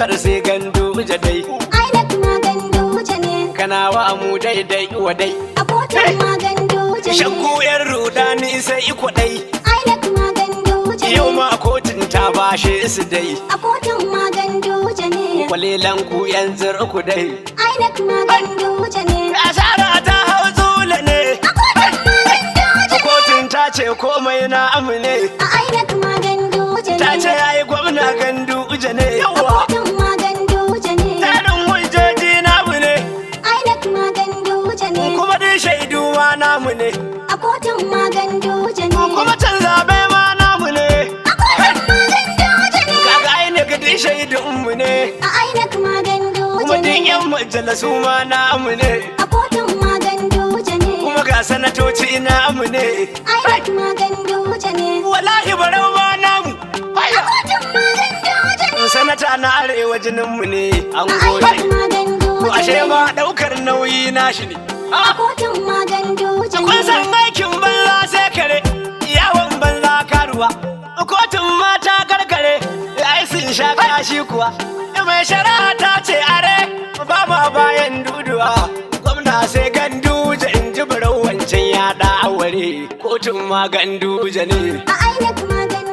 kasar sai Ganduje dai. INEC ma Ganduje ne. Kanawa mu daidai wa dai. A kotun ma Ganduje ne. Shakku yan rudani sai iko dai. INEC ma Ganduje ne. Yau ma kotun ta bashe su dai. A kotun ma Ganduje ne. Kwalilan ku yan ku dai. INEC ma Ganduje ne. Asara ta hau zula ne. A kotun ma Ganduje ne. Kotun ta ce komai na amune. A INEC ma Ganduje ne. Ta ce yayi gwamna Ganduje ne. A kotun ma Ganduje ne. Tarin hujjoji namu ne. INEC ma Ganduje ne. Kuma dai shaidu ma namu ne. A kotun ma Ganduje ne. Kuma can zabe ma namu ne. A kotun ma Ganduje ne. Kaga INEC dai shaidun mu ne. A INEC ma Ganduje Kuma duk ne. yan majalisu ma namu ne. A kotun ma Ganduje ne. Kuma ga sanatoci namu ne. INEC ma Ganduje ne. Wallahi barau ma namu. A kotun ma Ganduje ne. Sanata na arewa jinin mu ne. An A gode. INEC ma Ganduje Ashe ne. ma daukar nauyi nashi ne. A kotun ma Ganduje Kun ne. san aikin banza sai kare, yawon banza karuwa. Kotun mata karkare, ai sun sha kashi kuwa. Mai shari'a ta ce are, ba ma bayan duduwa. Gwamna sai Ganduje in ji barau wancan ya da aware. Kotun ma Ganduje ne. A INEC ma Ganduje